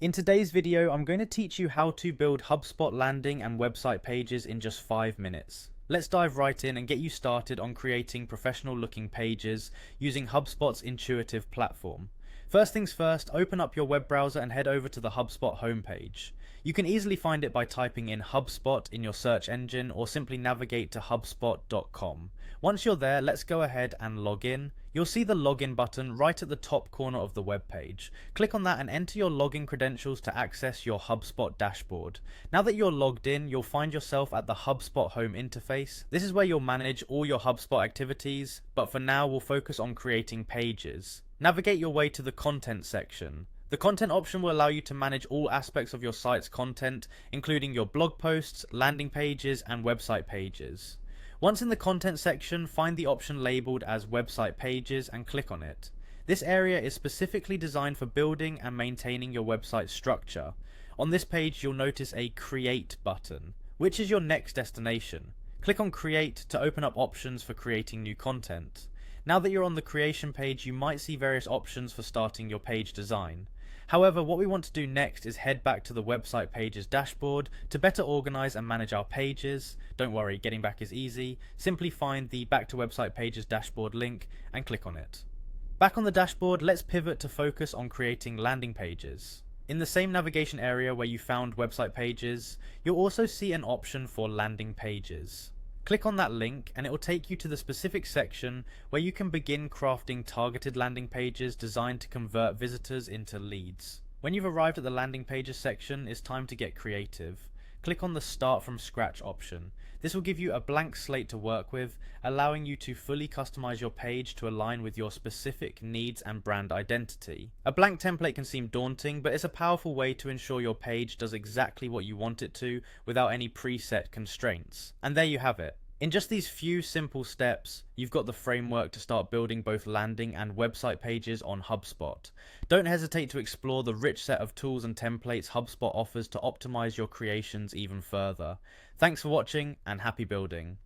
In today's video, I'm going to teach you how to build HubSpot landing and website pages in just 5 minutes. Let's dive right in and get you started on creating professional looking pages using HubSpot's intuitive platform. First things first, open up your web browser and head over to the HubSpot homepage. You can easily find it by typing in HubSpot in your search engine or simply navigate to hubspot.com. Once you're there, let's go ahead and log in. You'll see the login button right at the top corner of the web page. Click on that and enter your login credentials to access your HubSpot dashboard. Now that you're logged in, you'll find yourself at the HubSpot home interface. This is where you'll manage all your HubSpot activities, but for now we'll focus on creating pages. Navigate your way to the content section. The content option will allow you to manage all aspects of your site's content, including your blog posts, landing pages, and website pages. Once in the content section, find the option labeled as website pages and click on it. This area is specifically designed for building and maintaining your website structure. On this page, you'll notice a create button, which is your next destination. Click on create to open up options for creating new content. Now that you're on the creation page, you might see various options for starting your page design. However, what we want to do next is head back to the website pages dashboard to better organize and manage our pages. Don't worry, getting back is easy. Simply find the back to website pages dashboard link and click on it. Back on the dashboard, let's pivot to focus on creating landing pages. In the same navigation area where you found website pages, you'll also see an option for landing pages. Click on that link and it will take you to the specific section where you can begin crafting targeted landing pages designed to convert visitors into leads. When you've arrived at the landing pages section, it's time to get creative. Click on the Start from Scratch option. This will give you a blank slate to work with, allowing you to fully customize your page to align with your specific needs and brand identity. A blank template can seem daunting, but it's a powerful way to ensure your page does exactly what you want it to without any preset constraints. And there you have it. In just these few simple steps, you've got the framework to start building both landing and website pages on HubSpot. Don't hesitate to explore the rich set of tools and templates HubSpot offers to optimize your creations even further. Thanks for watching and happy building.